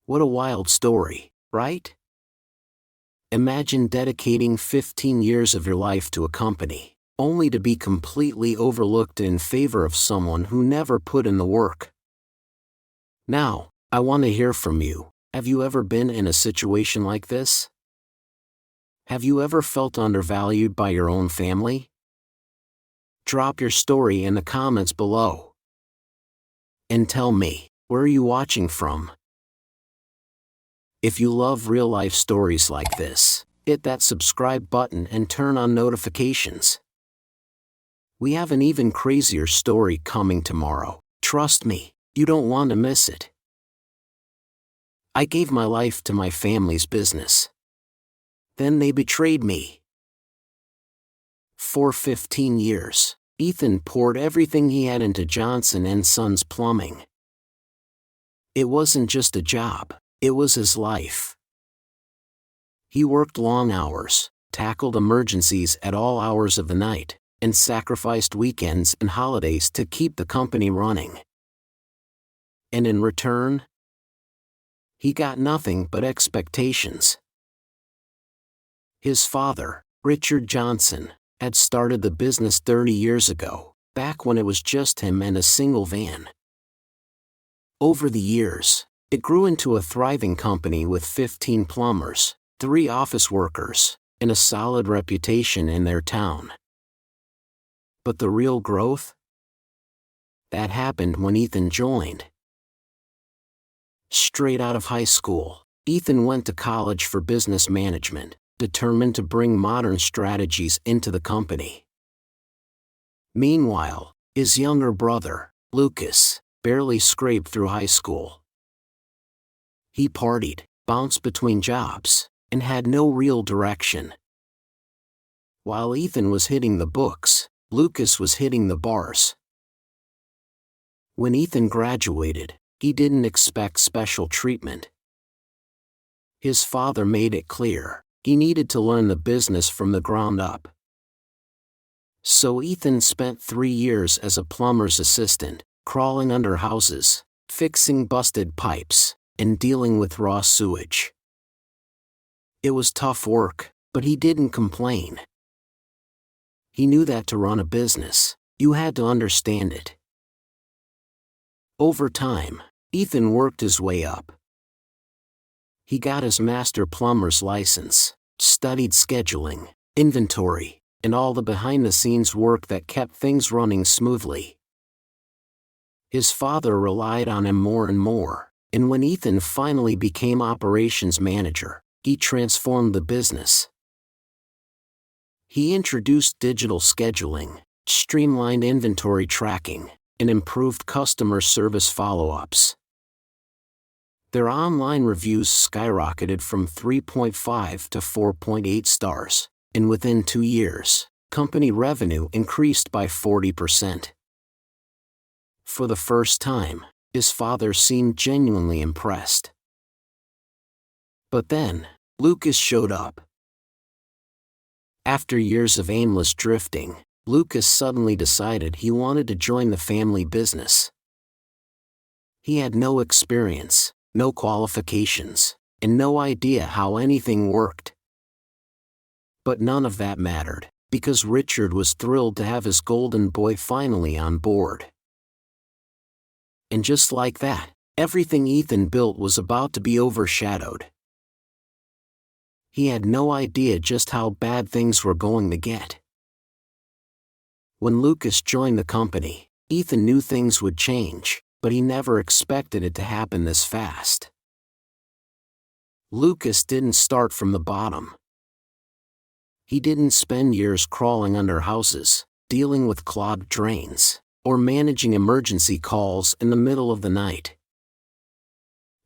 What a wild story, right? Imagine dedicating 15 years of your life to a company, only to be completely overlooked in favor of someone who never put in the work. Now, I want to hear from you. Have you ever been in a situation like this? Have you ever felt undervalued by your own family? Drop your story in the comments below. And tell me, where are you watching from? If you love real-life stories like this, hit that subscribe button and turn on notifications. We have an even crazier story coming tomorrow. Trust me, you don't want to miss it. I gave my life to my family's business. Then they betrayed me. For 15 years, Ethan poured everything he had into Johnson & Sons Plumbing. It wasn't just a job, it was his life. He worked long hours, tackled emergencies at all hours of the night, and sacrificed weekends and holidays to keep the company running. And in return, he got nothing but expectations. His father, Richard Johnson, had started the business 30 years ago, back when it was just him and a single van. Over the years, it grew into a thriving company with 15 plumbers, 3 office workers, and a solid reputation in their town. But the real growth? That happened when Ethan joined. Straight out of high school, Ethan went to college for business management, determined to bring modern strategies into the company. Meanwhile, his younger brother, Lucas, barely scraped through high school. He partied, bounced between jobs, and had no real direction. While Ethan was hitting the books, Lucas was hitting the bars. When Ethan graduated, he didn't expect special treatment. His father made it clear he needed to learn the business from the ground up. So Ethan spent 3 years as a plumber's assistant, crawling under houses, fixing busted pipes, and dealing with raw sewage. It was tough work, but he didn't complain. He knew that to run a business, you had to understand it. Over time, Ethan worked his way up. He got his master plumber's license, studied scheduling, inventory, and all the behind-the-scenes work that kept things running smoothly. His father relied on him more and more, and when Ethan finally became operations manager, he transformed the business. He introduced digital scheduling, streamlined inventory tracking, and improved customer service follow-ups. Their online reviews skyrocketed from 3.5 to 4.8 stars, and within 2 years, company revenue increased by 40%. For the first time, his father seemed genuinely impressed. But then, Lucas showed up. After years of aimless drifting, Lucas suddenly decided he wanted to join the family business. He had no experience, no qualifications, and no idea how anything worked. But none of that mattered, because Richard was thrilled to have his golden boy finally on board. And just like that, everything Ethan built was about to be overshadowed. He had no idea just how bad things were going to get. When Lucas joined the company, Ethan knew things would change, but he never expected it to happen this fast. Lucas didn't start from the bottom. He didn't spend years crawling under houses, dealing with clogged drains, or managing emergency calls in the middle of the night.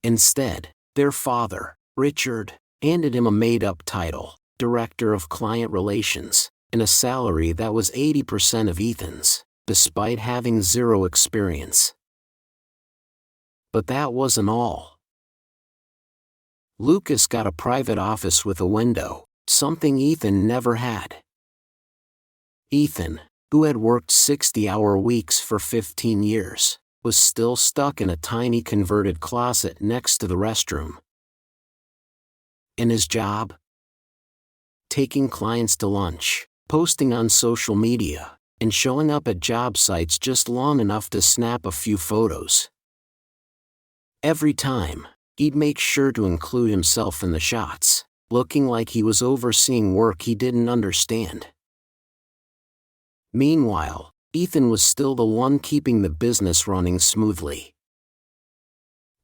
Instead, their father, Richard, handed him a made-up title, Director of Client Relations, and a salary that was 80% of Ethan's, despite having zero experience. But that wasn't all. Lucas got a private office with a window, something Ethan never had. Ethan, who had worked 60-hour weeks for 15 years, was still stuck in a tiny converted closet next to the restroom. And his job? Taking clients to lunch, posting on social media, and showing up at job sites just long enough to snap a few photos. Every time, he'd make sure to include himself in the shots, looking like he was overseeing work he didn't understand. Meanwhile, Ethan was still the one keeping the business running smoothly.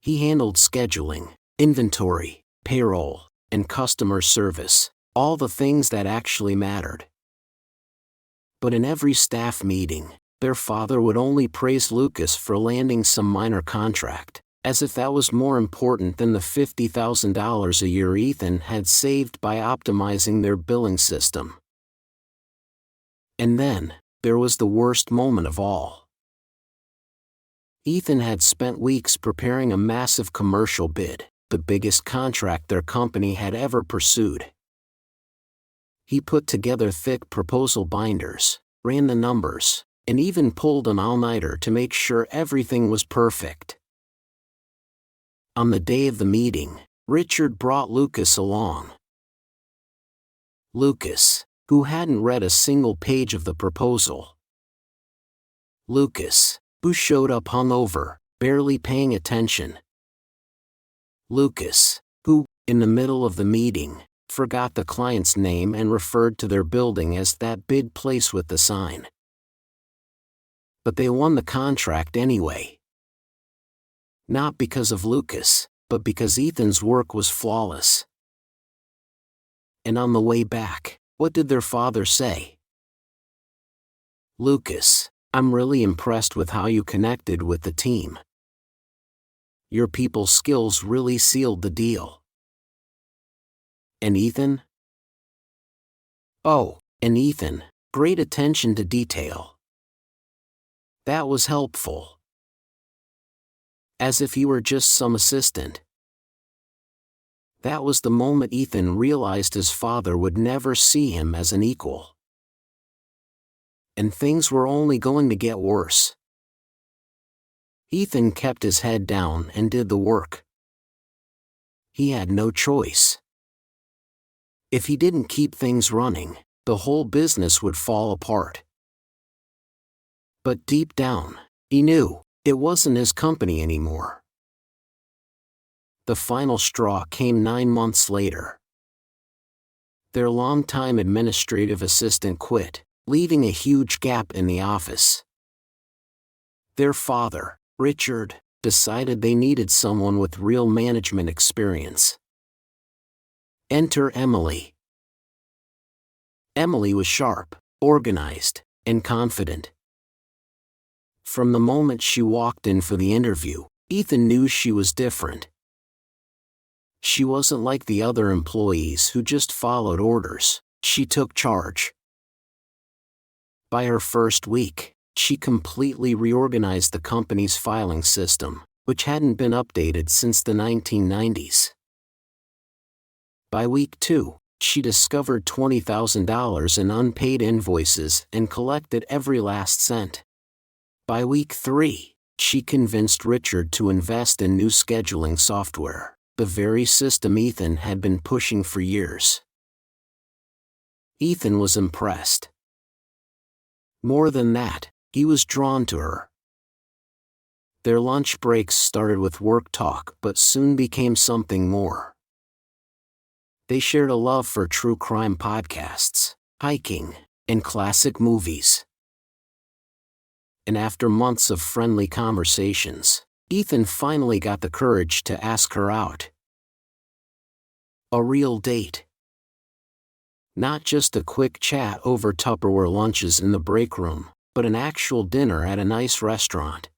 He handled scheduling, inventory, payroll, and customer service, all the things that actually mattered. But in every staff meeting, their father would only praise Lucas for landing some minor contract, as if that was more important than the $50,000 a year Ethan had saved by optimizing their billing system. And then, there was the worst moment of all. Ethan had spent weeks preparing a massive commercial bid, the biggest contract their company had ever pursued. He put together thick proposal binders, ran the numbers, and even pulled an all-nighter to make sure everything was perfect. On the day of the meeting, Richard brought Lucas along. Lucas, who hadn't read a single page of the proposal. Lucas, who showed up hungover, barely paying attention. Lucas, who, in the middle of the meeting, forgot the client's name and referred to their building as that big place with the sign. But they won the contract anyway. Not because of Lucas, but because Ethan's work was flawless. And on the way back, what did their father say? Lucas, I'm really impressed with how you connected with the team. Your people skills really sealed the deal. And Ethan? Oh, and Ethan, great attention to detail. That was helpful. As if he were just some assistant. That was the moment Ethan realized his father would never see him as an equal. And things were only going to get worse. Ethan kept his head down and did the work. He had no choice. If he didn't keep things running, the whole business would fall apart. But deep down, he knew it wasn't his company anymore. The final straw came 9 months later. Their longtime administrative assistant quit, leaving a huge gap in the office. Their father, Richard, decided they needed someone with real management experience. Enter Emily. Emily was sharp, organized, and confident. From the moment she walked in for the interview, Ethan knew she was different. She wasn't like the other employees who just followed orders, she took charge. By her first week, she completely reorganized the company's filing system, which hadn't been updated since the 1990s. By week 2, she discovered $20,000 in unpaid invoices and collected every last cent. By week 3, she convinced Richard to invest in new scheduling software, the very system Ethan had been pushing for years. Ethan was impressed. More than that, he was drawn to her. Their lunch breaks started with work talk but soon became something more. They shared a love for true crime podcasts, hiking, and classic movies. And after months of friendly conversations, Ethan finally got the courage to ask her out. A real date. Not just a quick chat over Tupperware lunches in the break room, but an actual dinner at a nice restaurant.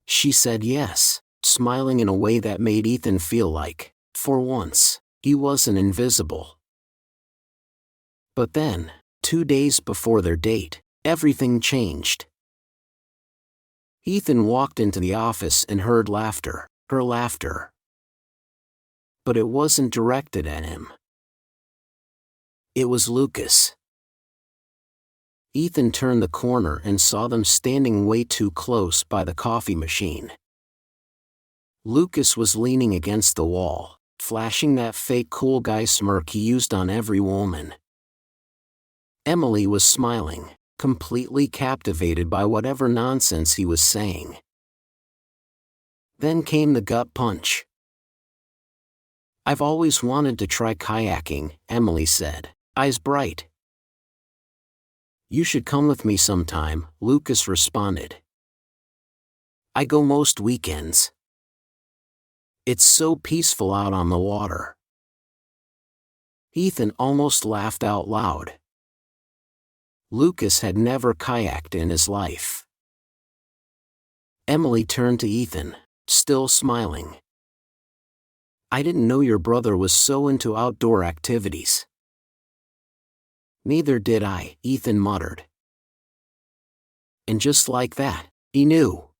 She said yes, smiling in a way that made Ethan feel like, for once, he wasn't invisible. But then, 2 days before their date, everything changed. Ethan walked into the office and heard laughter, her laughter. But it wasn't directed at him. It was Lucas. Ethan turned the corner and saw them standing way too close by the coffee machine. Lucas was leaning against the wall, flashing that fake cool guy smirk he used on every woman. Emily was smiling, completely captivated by whatever nonsense he was saying. Then came the gut punch. "I've always wanted to try kayaking," Emily said, eyes bright. "You should come with me sometime," Lucas responded. "I go most weekends. It's so peaceful out on the water." Ethan almost laughed out loud. Lucas had never kayaked in his life. Emily turned to Ethan, still smiling. "I didn't know your brother was so into outdoor activities." "Neither did I," Ethan muttered. And just like that, he knew.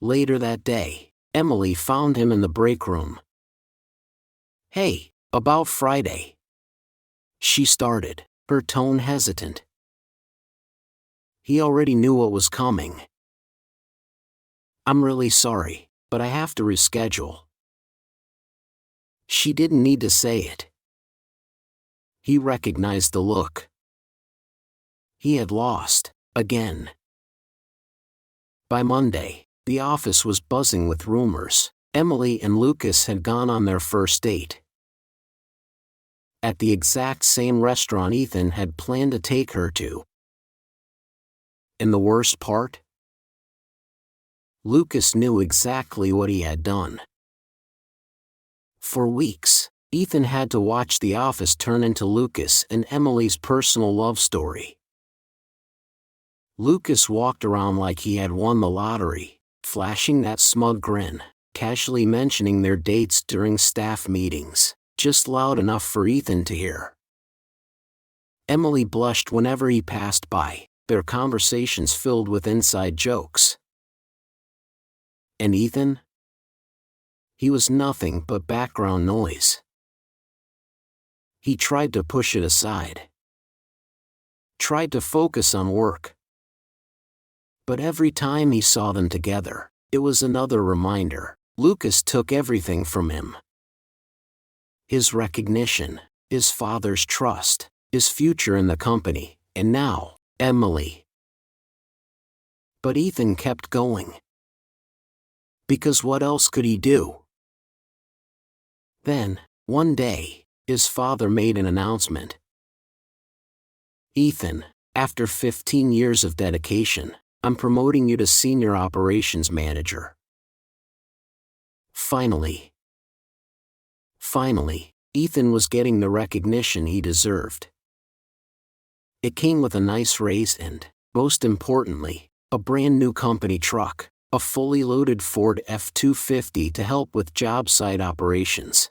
Later that day, Emily found him in the break room. "Hey, about Friday," she started, her tone hesitant. He already knew what was coming. "I'm really sorry, but I have to reschedule." She didn't need to say it. He recognized the look. He had lost, again. By Monday, the office was buzzing with rumors. Emily and Lucas had gone on their first date. At the exact same restaurant Ethan had planned to take her to. And the worst part? Lucas knew exactly what he had done. For weeks, Ethan had to watch the office turn into Lucas and Emily's personal love story. Lucas walked around like he had won the lottery, flashing that smug grin, casually mentioning their dates during staff meetings, just loud enough for Ethan to hear. Emily blushed whenever he passed by, their conversations filled with inside jokes. And Ethan? He was nothing but background noise. He tried to push it aside. Tried to focus on work. But every time he saw them together, it was another reminder. Lucas took everything from him. His recognition, his father's trust, his future in the company, and now, Emily. But Ethan kept going. Because what else could he do? Then, one day, his father made an announcement. "Ethan, after 15 years of dedication, I'm promoting you to Senior Operations Manager." Finally, Ethan was getting the recognition he deserved. It came with a nice raise and, most importantly, a brand new company truck, a fully loaded Ford F-250 to help with job site operations.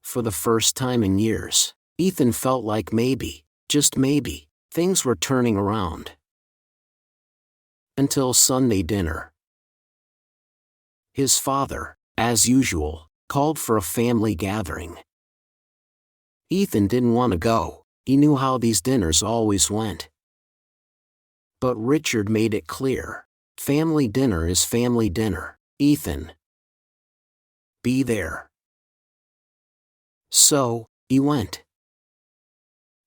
For the first time in years, Ethan felt like maybe, just maybe, things were turning around. Until Sunday dinner. His father, as usual, called for a family gathering. Ethan didn't want to go. He knew how these dinners always went. But Richard made it clear. Family dinner is family dinner, Ethan. Be there. So, he went.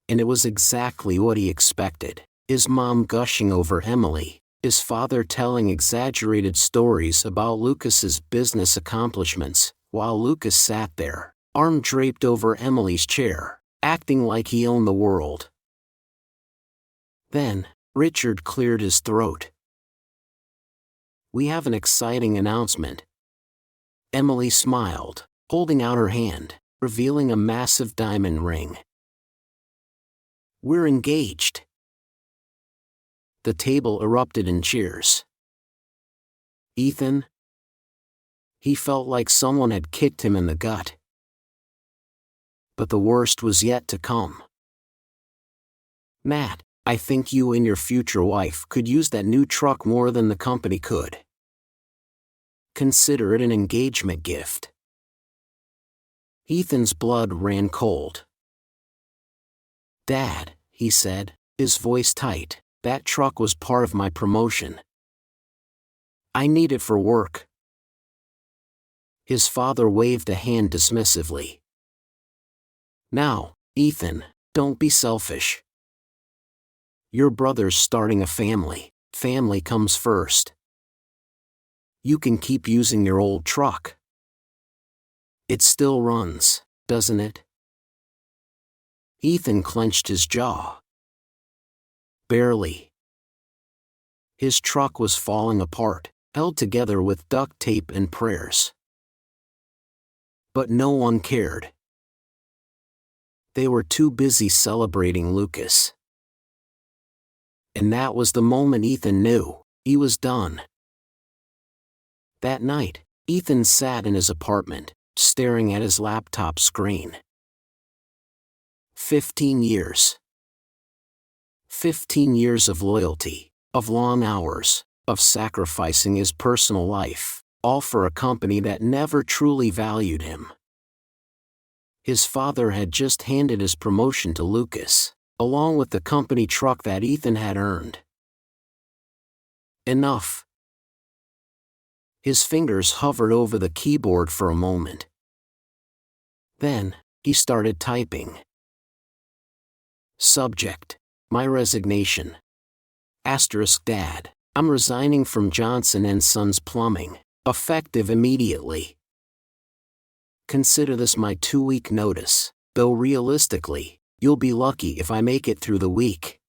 And it was exactly what he expected. His mom gushing over Emily, his father telling exaggerated stories about Lucas's business accomplishments, while Lucas sat there, arm draped over Emily's chair, acting like he owned the world. Then, Richard cleared his throat. "We have an exciting announcement." Emily smiled, holding out her hand, revealing a massive diamond ring. "We're engaged." The table erupted in cheers. Ethan? He felt like someone had kicked him in the gut. But the worst was yet to come. "Matt, I think you and your future wife could use that new truck more than the company could. Consider it an engagement gift." Ethan's blood ran cold. "Dad," he said, his voice tight. That truck was part of my promotion. I need it for work. His father waved a hand dismissively. Now, Ethan, don't be selfish. Your brother's starting a family. Family comes first. You can keep using your old truck. It still runs, doesn't it? Ethan clenched his jaw. Barely. His truck was falling apart, held together with duct tape and prayers. But no one cared. They were too busy celebrating Lucas. And that was the moment Ethan knew he was done. That night, Ethan sat in his apartment, staring at his laptop screen. 15 years. 15 years of loyalty, of long hours, of sacrificing his personal life, all for a company that never truly valued him. His father had just handed his promotion to Lucas, along with the company truck that Ethan had earned. Enough. His fingers hovered over the keyboard for a moment. Then, he started typing. Subject: my resignation. Dad, I'm resigning from Johnson & Sons Plumbing, effective immediately. Consider this my 2-week notice, though realistically, you'll be lucky if I make it through the week.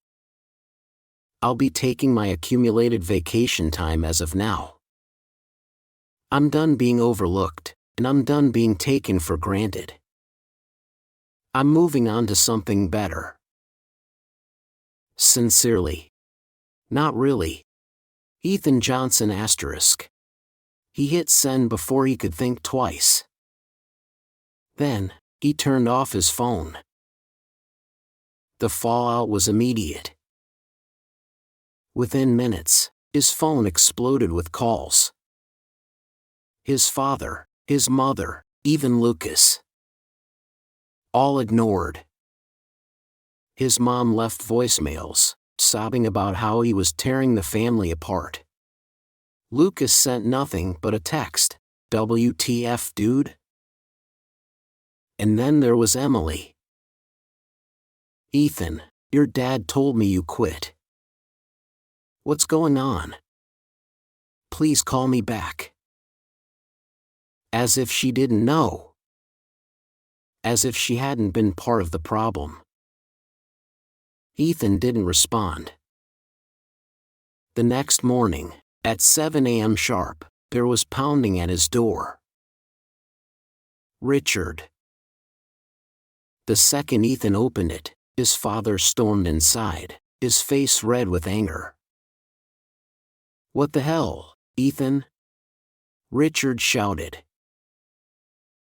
I'll be taking my accumulated vacation time as of now. I'm done being overlooked, and I'm done being taken for granted. I'm moving on to something better. Sincerely. Not really. Ethan Johnson *. He hit send before he could think twice. Then, he turned off his phone. The fallout was immediate. Within minutes, his phone exploded with calls. His father, his mother, even Lucas. All ignored. His mom left voicemails, sobbing about how he was tearing the family apart. Lucas sent nothing but a text, WTF dude? And then there was Emily. Ethan, your dad told me you quit. What's going on? Please call me back. As if she didn't know. As if she hadn't been part of the problem. Ethan didn't respond. The next morning, at 7 a.m. sharp, there was pounding at his door. Richard. The second Ethan opened it, his father stormed inside, his face red with anger. What the hell, Ethan? Richard shouted.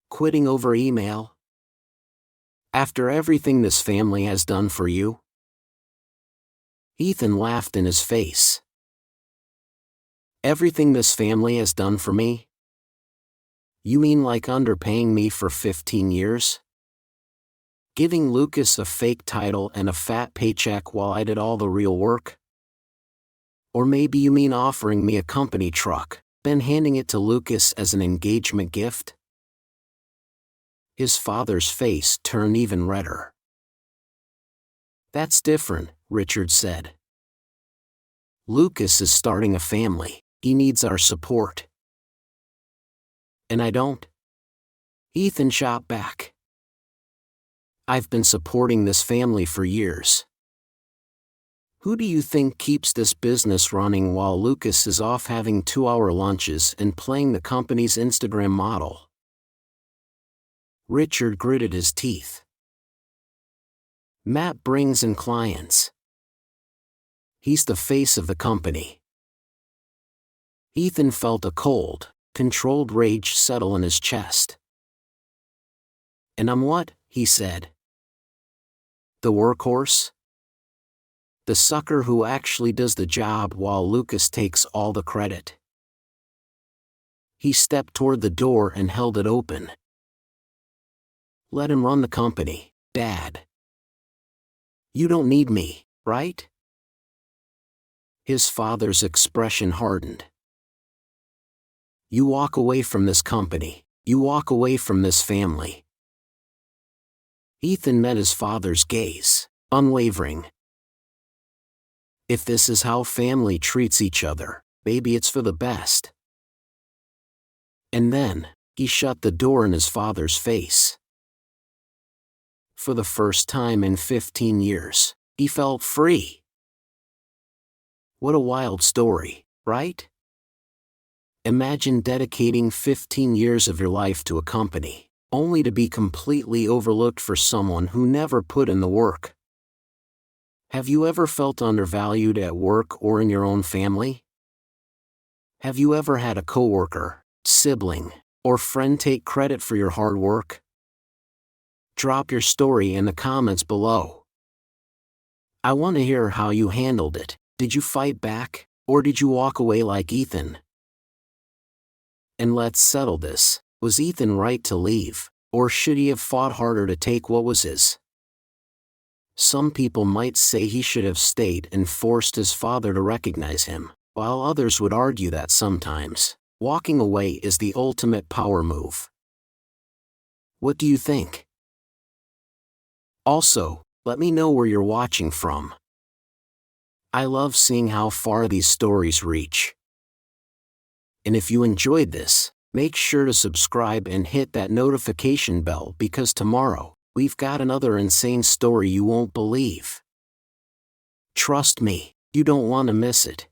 Quitting over email? After everything this family has done for you? Ethan laughed in his face. Everything this family has done for me? You mean like underpaying me for 15 years? Giving Lucas a fake title and a fat paycheck while I did all the real work? Or maybe you mean offering me a company truck, then handing it to Lucas as an engagement gift? His father's face turned even redder. That's different, Richard said. Lucas is starting a family. He needs our support. And I don't? Ethan shot back. I've been supporting this family for years. Who do you think keeps this business running while Lucas is off having 2-hour lunches and playing the company's Instagram model? Richard gritted his teeth. Matt brings in clients. He's the face of the company. Ethan felt a cold, controlled rage settle in his chest. And I'm what? He said. The workhorse? The sucker who actually does the job while Lucas takes all the credit. He stepped toward the door and held it open. Let him run the company, Dad. You don't need me, right? His father's expression hardened. You walk away from this company. You walk away from this family. Ethan met his father's gaze, unwavering. If this is how family treats each other, maybe it's for the best. And then, he shut the door in his father's face. For the first time in 15 years, he felt free. What a wild story, right? Imagine dedicating 15 years of your life to a company, only to be completely overlooked for someone who never put in the work. Have you ever felt undervalued at work or in your own family? Have you ever had a coworker, sibling, or friend take credit for your hard work? Drop your story in the comments below. I want to hear how you handled it. Did you fight back, or did you walk away like Ethan? And let's settle this. Was Ethan right to leave, or should he have fought harder to take what was his? Some people might say he should have stayed and forced his father to recognize him, while others would argue that sometimes, walking away is the ultimate power move. What do you think? Also, let me know where you're watching from. I love seeing how far these stories reach. And if you enjoyed this, make sure to subscribe and hit that notification bell because tomorrow, we've got another insane story you won't believe. Trust me, you don't want to miss it.